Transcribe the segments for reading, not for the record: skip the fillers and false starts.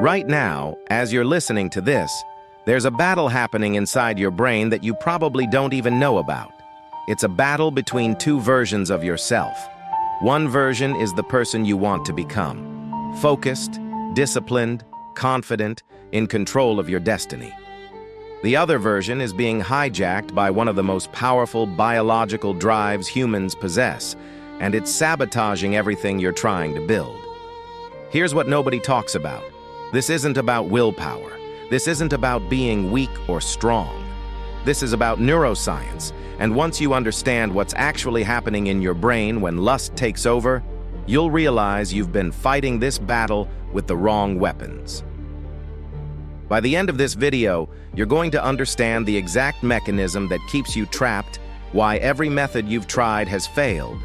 Right now, as you're listening to this, there's a battle happening inside your brain that you probably don't even know about. It's a battle between two versions of yourself. One version is the person you want to become. Focused, disciplined, confident, in control of your destiny. The other version is being hijacked by one of the most powerful biological drives humans possess, and it's sabotaging everything you're trying to build. Here's what nobody talks about. This isn't about willpower. This isn't about being weak or strong. This is about neuroscience, and once you understand what's actually happening in your brain when lust takes over, you'll realize you've been fighting this battle with the wrong weapons. By the end of this video, you're going to understand the exact mechanism that keeps you trapped, why every method you've tried has failed,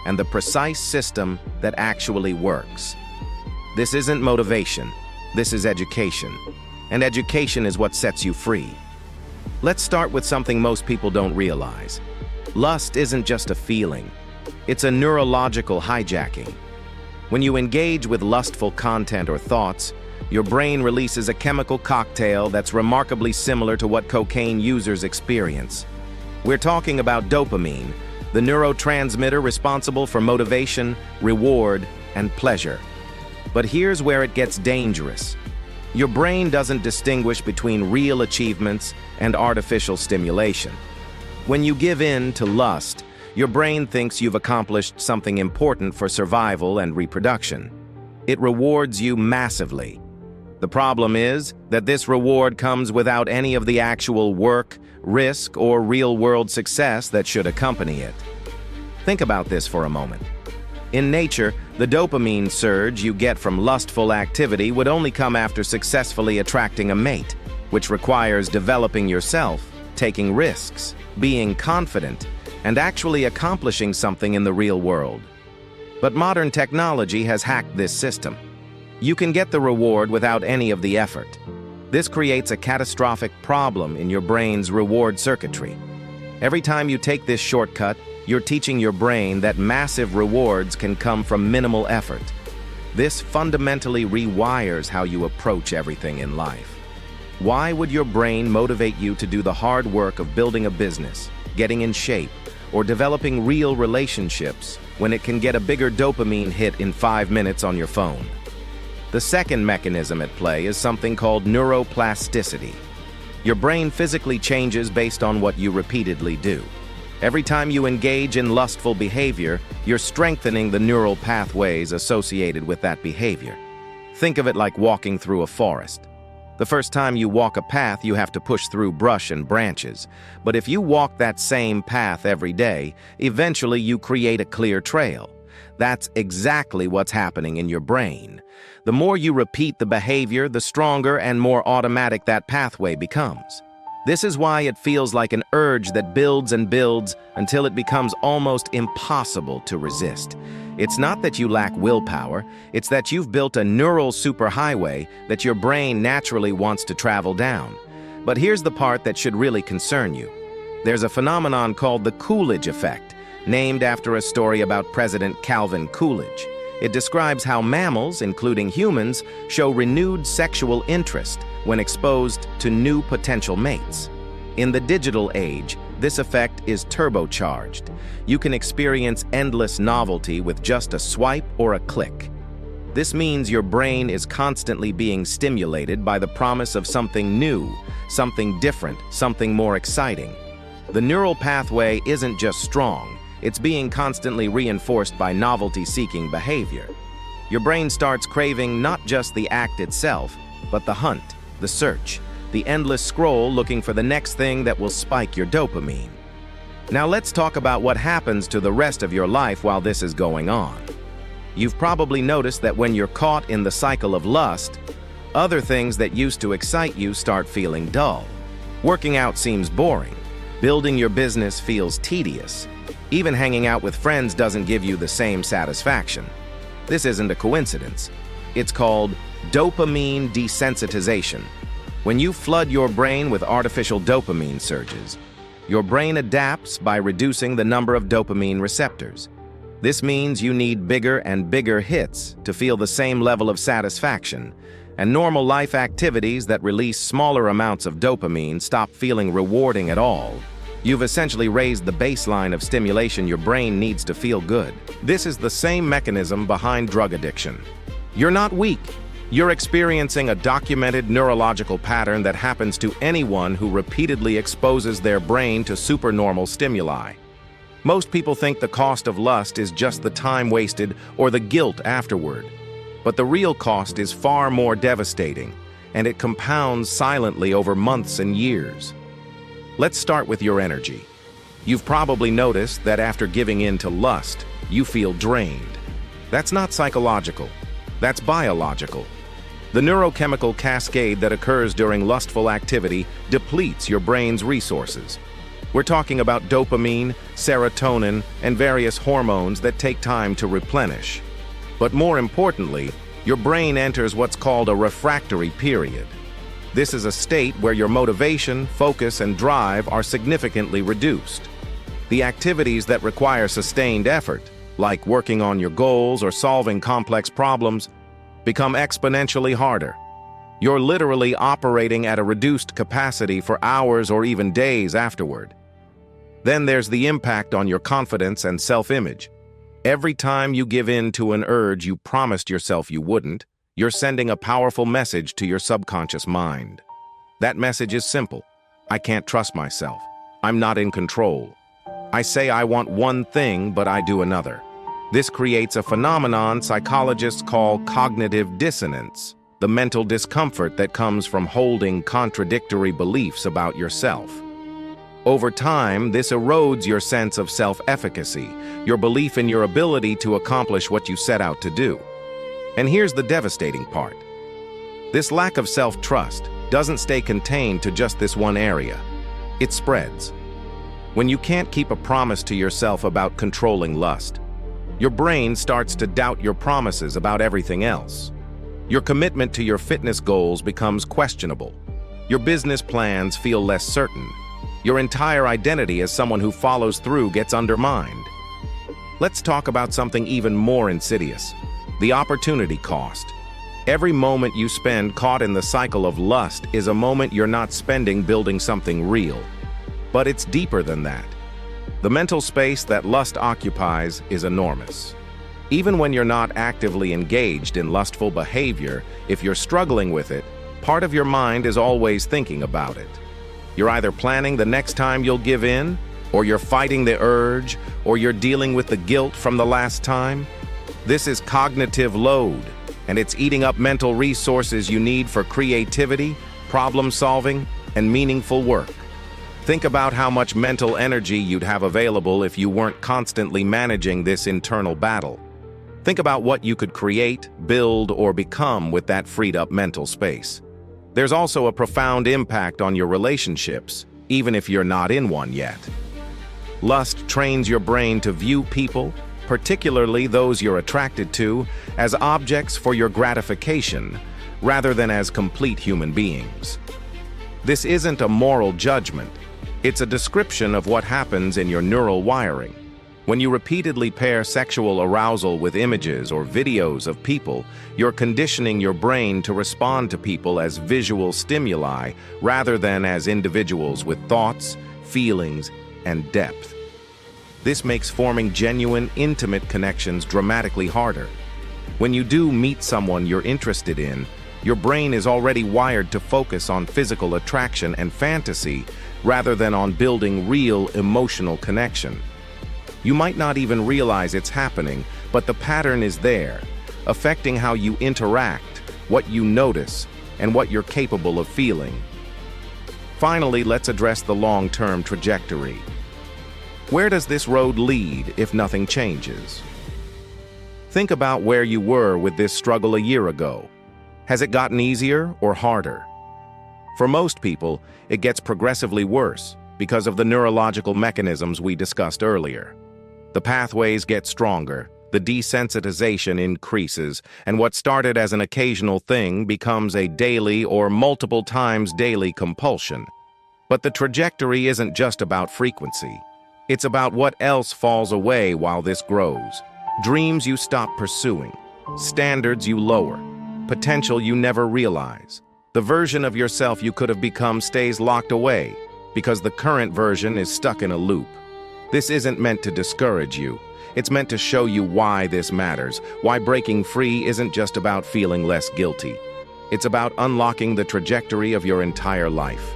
and the precise system that actually works. This isn't motivation. This is education. And education is what sets you free. Let's start with something most people don't realize. Lust isn't just a feeling. It's a neurological hijacking. When you engage with lustful content or thoughts, your brain releases a chemical cocktail that's remarkably similar to what cocaine users experience. We're talking about dopamine, the neurotransmitter responsible for motivation, reward, and pleasure. But here's where it gets dangerous. Your brain doesn't distinguish between real achievements and artificial stimulation. When you give in to lust, your brain thinks you've accomplished something important for survival and reproduction. It rewards you massively. The problem is that this reward comes without any of the actual work, risk, or real-world success that should accompany it. Think about this for a moment. In nature, the dopamine surge you get from lustful activity would only come after successfully attracting a mate, which requires developing yourself, taking risks, being confident, and actually accomplishing something in the real world. But modern technology has hacked this system. You can get the reward without any of the effort. This creates a catastrophic problem in your brain's reward circuitry. Every time you take this shortcut, you're teaching your brain that massive rewards can come from minimal effort. This fundamentally rewires how you approach everything in life. Why would your brain motivate you to do the hard work of building a business, getting in shape, or developing real relationships when it can get a bigger dopamine hit in 5 minutes on your phone? The second mechanism at play is something called neuroplasticity. Your brain physically changes based on what you repeatedly do. Every time you engage in lustful behavior, you're strengthening the neural pathways associated with that behavior. Think of it like walking through a forest. The first time you walk a path, you have to push through brush and branches. But if you walk that same path every day, eventually you create a clear trail. That's exactly what's happening in your brain. The more you repeat the behavior, the stronger and more automatic that pathway becomes. This is why it feels like an urge that builds and builds until it becomes almost impossible to resist. It's not that you lack willpower, it's that you've built a neural superhighway that your brain naturally wants to travel down. But here's the part that should really concern you. There's a phenomenon called the Coolidge Effect, named after a story about President Calvin Coolidge. It describes how mammals, including humans, show renewed sexual interest when exposed to new potential mates. In the digital age, this effect is turbocharged. You can experience endless novelty with just a swipe or a click. This means your brain is constantly being stimulated by the promise of something new, something different, something more exciting. The neural pathway isn't just strong, it's being constantly reinforced by novelty-seeking behavior. Your brain starts craving not just the act itself, but the hunt, the search, the endless scroll looking for the next thing that will spike your dopamine. Now let's talk about what happens to the rest of your life while this is going on. You've probably noticed that when you're caught in the cycle of lust, other things that used to excite you start feeling dull. Working out seems boring. Building your business feels tedious. Even hanging out with friends doesn't give you the same satisfaction. This isn't a coincidence. It's called dopamine desensitization. When you flood your brain with artificial dopamine surges, your brain adapts by reducing the number of dopamine receptors. This means you need bigger and bigger hits to feel the same level of satisfaction, and normal life activities that release smaller amounts of dopamine stop feeling rewarding at all, you've essentially raised the baseline of stimulation your brain needs to feel good. This is the same mechanism behind drug addiction. You're not weak. You're experiencing a documented neurological pattern that happens to anyone who repeatedly exposes their brain to supernormal stimuli. Most people think the cost of lust is just the time wasted or the guilt afterward. But the real cost is far more devastating, and it compounds silently over months and years. Let's start with your energy. You've probably noticed that after giving in to lust, you feel drained. That's not psychological. That's biological. The neurochemical cascade that occurs during lustful activity depletes your brain's resources. We're talking about dopamine, serotonin, and various hormones that take time to replenish. But more importantly, your brain enters what's called a refractory period. This is a state where your motivation, focus, and drive are significantly reduced. The activities that require sustained effort, like working on your goals or solving complex problems, become exponentially harder. You're literally operating at a reduced capacity for hours or even days afterward. Then there's the impact on your confidence and self-image. Every time you give in to an urge you promised yourself you wouldn't, you're sending a powerful message to your subconscious mind. That message is simple. I can't trust myself. I'm not in control. I say I want one thing, but I do another. This creates a phenomenon psychologists call cognitive dissonance, the mental discomfort that comes from holding contradictory beliefs about yourself. Over time, this erodes your sense of self-efficacy, your belief in your ability to accomplish what you set out to do. And here's the devastating part. This lack of self-trust doesn't stay contained to just this one area. It spreads. When you can't keep a promise to yourself about controlling lust, your brain starts to doubt your promises about everything else. Your commitment to your fitness goals becomes questionable. Your business plans feel less certain. Your entire identity as someone who follows through gets undermined. Let's talk about something even more insidious: the opportunity cost. Every moment you spend caught in the cycle of lust is a moment you're not spending building something real. But it's deeper than that. The mental space that lust occupies is enormous. Even when you're not actively engaged in lustful behavior, if you're struggling with it, part of your mind is always thinking about it. You're either planning the next time you'll give in, or you're fighting the urge, or you're dealing with the guilt from the last time. This is cognitive load, and it's eating up mental resources you need for creativity, problem solving, and meaningful work. Think about how much mental energy you'd have available if you weren't constantly managing this internal battle. Think about what you could create, build, or become with that freed-up mental space. There's also a profound impact on your relationships, even if you're not in one yet. Lust trains your brain to view people, particularly those you're attracted to, as objects for your gratification, rather than as complete human beings. This isn't a moral judgment. It's a description of what happens in your neural wiring. When you repeatedly pair sexual arousal with images or videos of people, you're conditioning your brain to respond to people as visual stimuli rather than as individuals with thoughts, feelings, and depth. This makes forming genuine, intimate connections dramatically harder. When you do meet someone you're interested in, your brain is already wired to focus on physical attraction and fantasy rather than on building real emotional connection. You might not even realize it's happening, but the pattern is there, affecting how you interact, what you notice, and what you're capable of feeling. Finally, let's address the long-term trajectory. Where does this road lead if nothing changes? Think about where you were with this struggle a year ago. Has it gotten easier or harder? For most people, it gets progressively worse because of the neurological mechanisms we discussed earlier. The pathways get stronger, the desensitization increases, and what started as an occasional thing becomes a daily or multiple times daily compulsion. But the trajectory isn't just about frequency. It's about what else falls away while this grows. Dreams you stop pursuing, standards you lower, potential you never realize. The version of yourself you could have become stays locked away because the current version is stuck in a loop. This isn't meant to discourage you. It's meant to show you why this matters, why breaking free isn't just about feeling less guilty. It's about unlocking the trajectory of your entire life.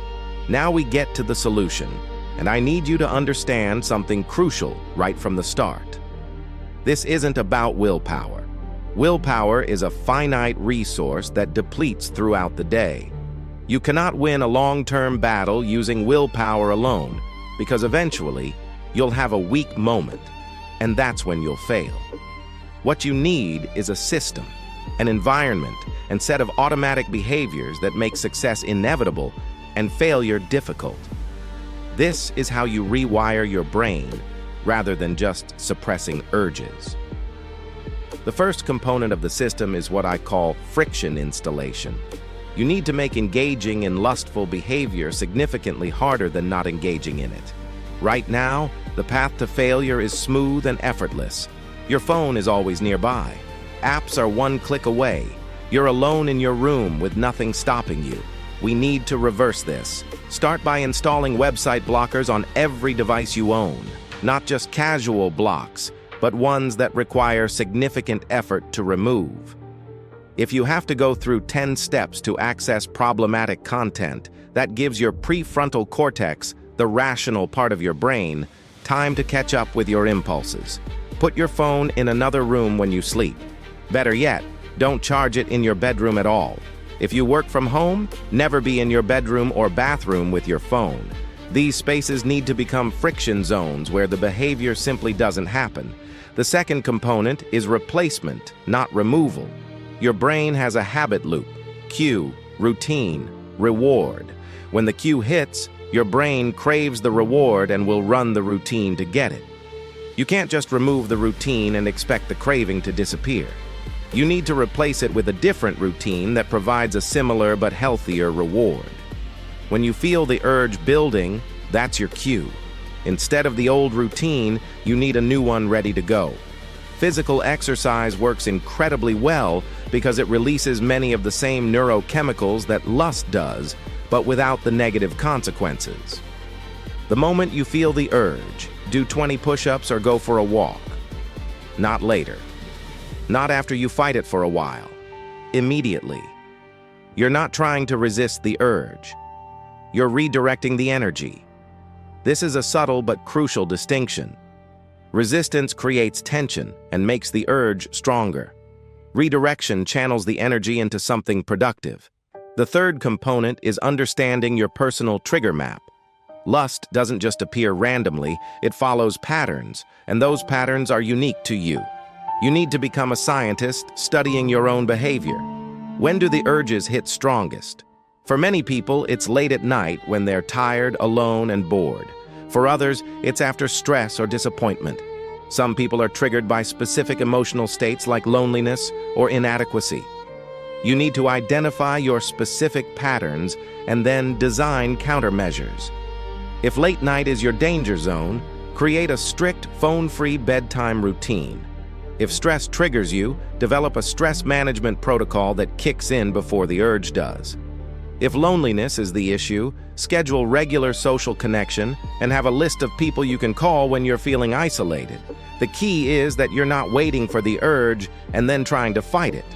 Now we get to the solution, and I need you to understand something crucial right from the start. This isn't about willpower. Willpower is a finite resource that depletes throughout the day. You cannot win a long-term battle using willpower alone, because eventually, you'll have a weak moment, and that's when you'll fail. What you need is a system, an environment, and set of automatic behaviors that make success inevitable and failure difficult. This is how you rewire your brain, rather than just suppressing urges. The first component of the system is what I call friction installation. You need to make engaging in lustful behavior significantly harder than not engaging in it. Right now, the path to failure is smooth and effortless. Your phone is always nearby. Apps are one click away. You're alone in your room with nothing stopping you. We need to reverse this. Start by installing website blockers on every device you own. Not just casual blocks, but ones that require significant effort to remove. If you have to go through 10 steps to access problematic content, that gives your prefrontal cortex, the rational part of your brain, time to catch up with your impulses. Put your phone in another room when you sleep. Better yet, don't charge it in your bedroom at all. If you work from home, never be in your bedroom or bathroom with your phone. These spaces need to become friction zones where the behavior simply doesn't happen. The second component is replacement, not removal. Your brain has a habit loop: cue, routine, reward. When the cue hits, your brain craves the reward and will run the routine to get it. You can't just remove the routine and expect the craving to disappear. You need to replace it with a different routine that provides a similar but healthier reward. When you feel the urge building, that's your cue. Instead of the old routine, you need a new one ready to go. Physical exercise works incredibly well because it releases many of the same neurochemicals that lust does, but without the negative consequences. The moment you feel the urge, do 20 push-ups or go for a walk. Not later. Not after you fight it for a while. Immediately. You're not trying to resist the urge. You're redirecting the energy. This is a subtle but crucial distinction. Resistance creates tension and makes the urge stronger. Redirection channels the energy into something productive. The third component is understanding your personal trigger map. Lust doesn't just appear randomly, it follows patterns, and those patterns are unique to you. You need to become a scientist studying your own behavior. When do the urges hit strongest? For many people, it's late at night when they're tired, alone, and bored. For others, it's after stress or disappointment. Some people are triggered by specific emotional states like loneliness or inadequacy. You need to identify your specific patterns and then design countermeasures. If late night is your danger zone, create a strict phone-free bedtime routine. If stress triggers you, develop a stress management protocol that kicks in before the urge does. If loneliness is the issue, schedule regular social connection and have a list of people you can call when you're feeling isolated. The key is that you're not waiting for the urge and then trying to fight it.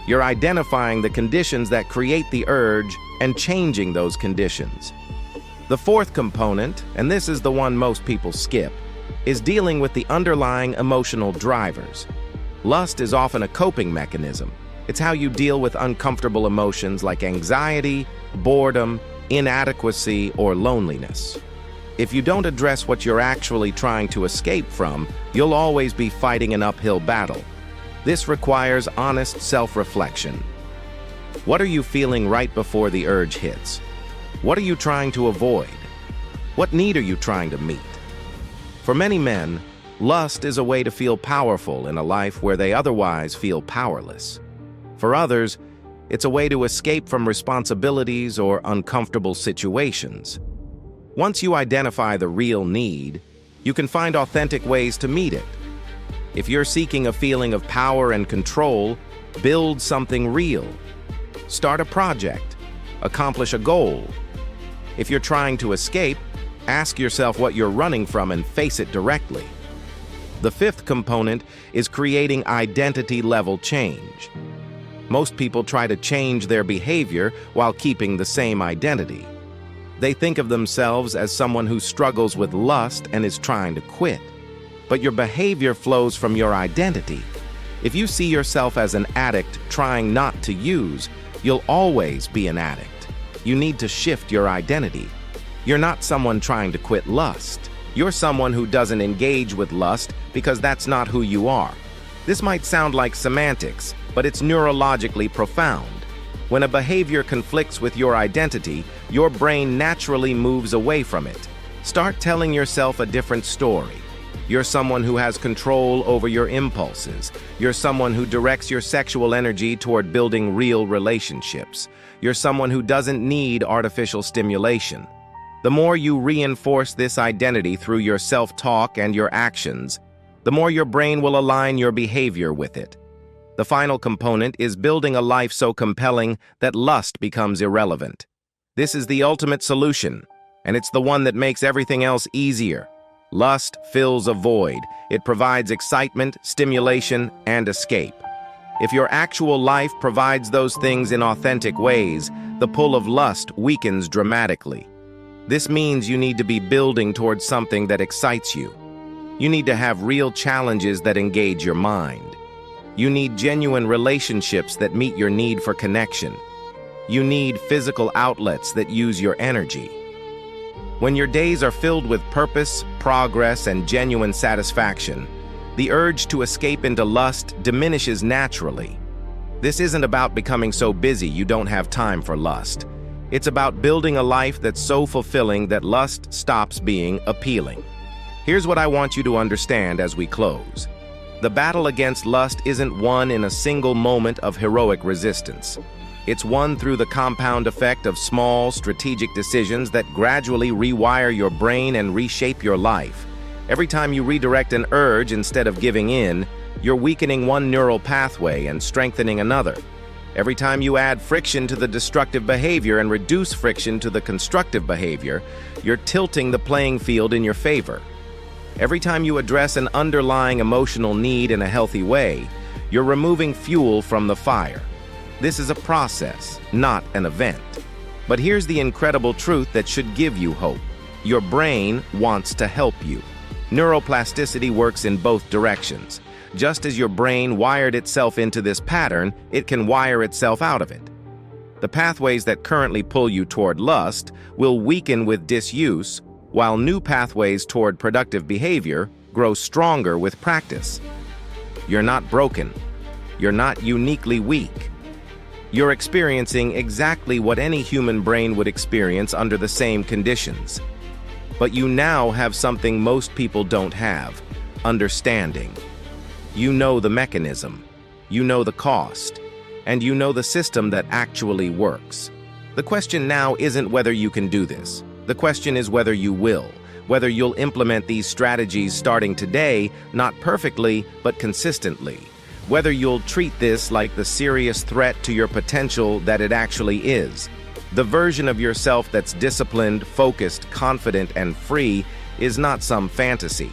You're identifying the conditions that create the urge and changing those conditions. The fourth component, and this is the one most people skip, is dealing with the underlying emotional drivers. Lust is often a coping mechanism. It's how you deal with uncomfortable emotions like anxiety, boredom, inadequacy, or loneliness. If you don't address what you're actually trying to escape from, you'll always be fighting an uphill battle. This requires honest self-reflection. What are you feeling right before the urge hits? What are you trying to avoid? What need are you trying to meet? For many men, lust is a way to feel powerful in a life where they otherwise feel powerless. For others, it's a way to escape from responsibilities or uncomfortable situations. Once you identify the real need, you can find authentic ways to meet it. If you're seeking a feeling of power and control, Build something real. Start a project. Accomplish a goal. If you're trying to escape, ask yourself what you're running from and face it directly. The fifth component is creating identity-level change. Most people try to change their behavior while keeping the same identity. They think of themselves as someone who struggles with lust and is trying to quit. But your behavior flows from your identity. If you see yourself as an addict trying not to use, you'll always be an addict. You need to shift your identity. You're not someone trying to quit lust. You're someone who doesn't engage with lust because that's not who you are. This might sound like semantics, but it's neurologically profound. When a behavior conflicts with your identity, your brain naturally moves away from it. Start telling yourself a different story. You're someone who has control over your impulses. You're someone who directs your sexual energy toward building real relationships. You're someone who doesn't need artificial stimulation. The more you reinforce this identity through your self-talk and your actions, the more your brain will align your behavior with it. The final component is building a life so compelling that lust becomes irrelevant. This is the ultimate solution, and it's the one that makes everything else easier. Lust fills a void. It provides excitement, stimulation, and escape. If your actual life provides those things in authentic ways, the pull of lust weakens dramatically. This means you need to be building towards something that excites you. You need to have real challenges that engage your mind. You need genuine relationships that meet your need for connection. You need physical outlets that use your energy. When your days are filled with purpose, progress, and genuine satisfaction, the urge to escape into lust diminishes naturally. This isn't about becoming so busy you don't have time for lust. It's about building a life that's so fulfilling that lust stops being appealing. Here's what I want you to understand as we close. The battle against lust isn't won in a single moment of heroic resistance. It's won through the compound effect of small, strategic decisions that gradually rewire your brain and reshape your life. Every time you redirect an urge instead of giving in, you're weakening one neural pathway and strengthening another. Every time you add friction to the destructive behavior and reduce friction to the constructive behavior, you're tilting the playing field in your favor. Every time you address an underlying emotional need in a healthy way, you're removing fuel from the fire. This is a process, not an event. But here's the incredible truth that should give you hope. Your brain wants to help you. Neuroplasticity works in both directions. Just as your brain wired itself into this pattern, it can wire itself out of it. The pathways that currently pull you toward lust will weaken with disuse, while new pathways toward productive behavior grow stronger with practice. You're not broken. You're not uniquely weak. You're experiencing exactly what any human brain would experience under the same conditions. But you now have something most people don't have: understanding. You know the mechanism, you know the cost, and you know the system that actually works. The question now isn't whether you can do this. The question is whether you will, whether you'll implement these strategies starting today, not perfectly, but consistently. Whether you'll treat this like the serious threat to your potential that it actually is. The version of yourself that's disciplined, focused, confident, and free is not some fantasy.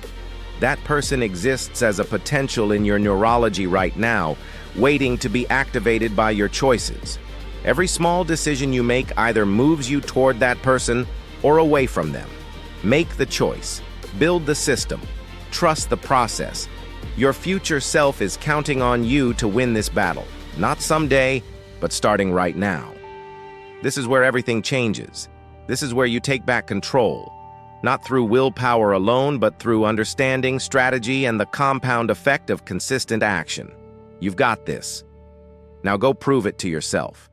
That person exists as a potential in your neurology right now, waiting to be activated by your choices. Every small decision you make either moves you toward that person or away from them. Make the choice. Build the system. Trust the process. Your future self is counting on you to win this battle. Not someday, but starting right now. This is where everything changes. This is where you take back control. Not through willpower alone, but through understanding, strategy, and the compound effect of consistent action. You've got this. Now go prove it to yourself.